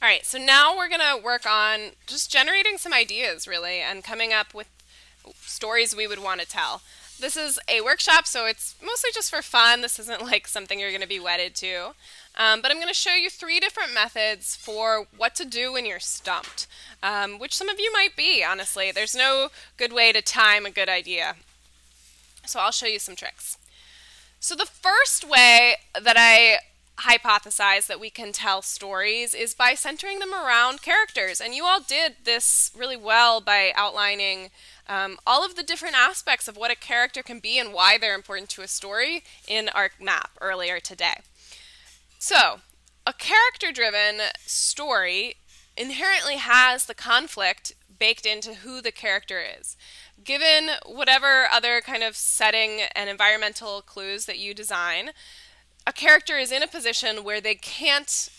All right, so now we're going to work on just generating some ideas, really, and coming up with stories we would want to tell. This is a workshop, so it's mostly just for fun. This isn't like something you're going to be wedded to. But I'm going to show you three different methods for what to do when you're stumped, which some of you might be, honestly. There's no good way to time a good idea. So I'll show you some tricks. So the first way that I hypothesize that we can tell stories is by centering them around characters. And you all did this really well by outlining all of the different aspects of what a character can be and why they're important to a story in our map earlier today. So, a character-driven story inherently has the conflict baked into who the character is. Given whatever other kind of setting and environmental clues that you design, a character is in a position where they can't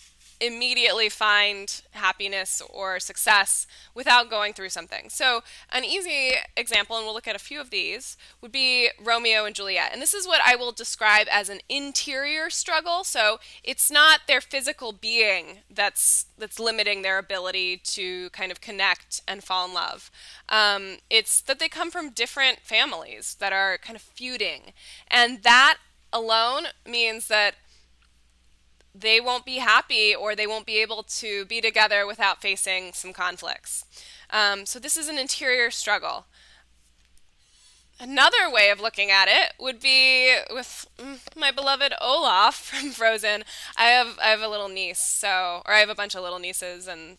immediately find happiness or success without going through something. So an easy example, and we'll look at a few of these, would be Romeo and Juliet. And this is what I will describe as an interior struggle. So it's not their physical being that's limiting their ability to kind of connect and fall in love. It's that they come from different families that are kind of feuding. And that alone means that they won't be happy or they won't be able to be together without facing some conflicts. So this is an interior struggle. Another way of looking at it would be with my beloved Olaf from Frozen. I have a little niece, or I have a bunch of little nieces, and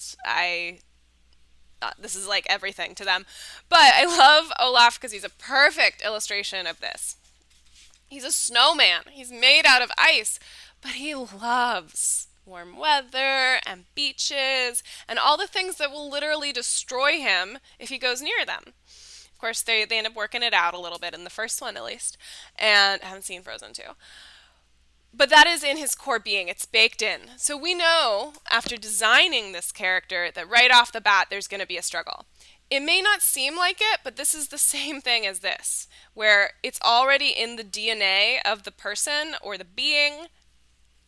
this is like everything to them. But I love Olaf because he's a perfect illustration of this. He's a snowman. He's made out of ice, but he loves warm weather and beaches and all the things that will literally destroy him if he goes near them. Of course, they end up working it out a little bit in the first one, at least, and I haven't seen Frozen 2. But that is in his core being. It's baked in. So we know, after designing this character, that right off the bat, there's going to be a struggle. It may not seem like it, but this is the same thing as this, where it's already in the DNA of the person or the being,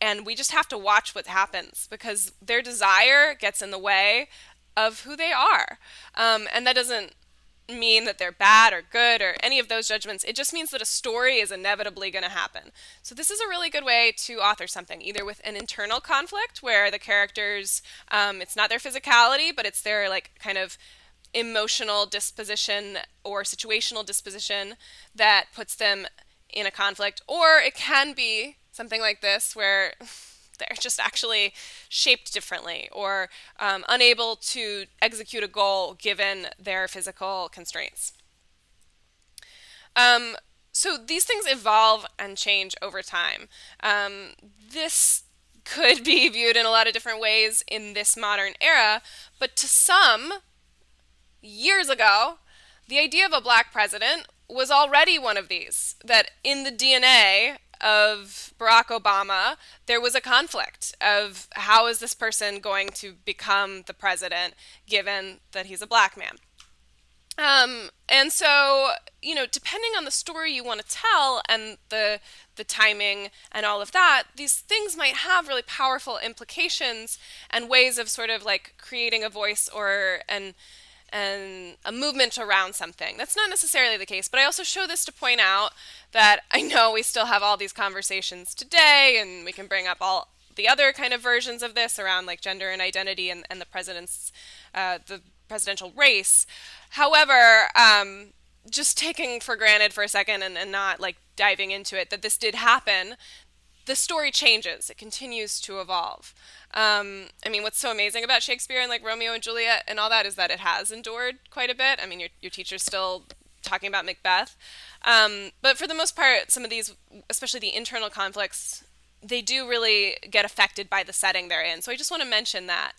and we just have to watch what happens because their desire gets in the way of who they are. And that doesn't mean that they're bad or good or any of those judgments. It just means that a story is inevitably going to happen. So this is a really good way to author something, either with an internal conflict where the characters, it's not their physicality, but it's their like kind of emotional disposition or situational disposition that puts them in a conflict, or it can be something like this where they're just actually shaped differently or unable to execute a goal given their physical constraints. So these things evolve and change over time. This could be viewed in a lot of different ways in this modern era, but to some, years ago, the idea of a black president was already one of these, that in the DNA of Barack Obama, there was a conflict of how is this person going to become the president given that he's a black man. And so, depending on the story you want to tell and the timing and all of that, these things might have really powerful implications and ways of sort of like creating a voice or and a movement around something. That's not necessarily the case, but I also show this to point out that I know we still have all these conversations today, and we can bring up all the other kind of versions of this around like gender and identity and the presidential race. However, just taking for granted for a second and not like diving into it, that this did happen, the story changes. It continues to evolve. What's so amazing about Shakespeare and like Romeo and Juliet and all that is that it has endured quite a bit. Your teacher's still talking about Macbeth. But for the most part, some of these, especially the internal conflicts, they do really get affected by the setting they're in. So I just want to mention that.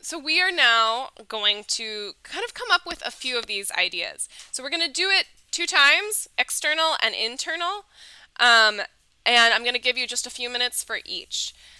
So we are now going to kind of come up with a few of these ideas. So we're going to do it 2 times, external and internal. And I'm going to give you just a few minutes for each.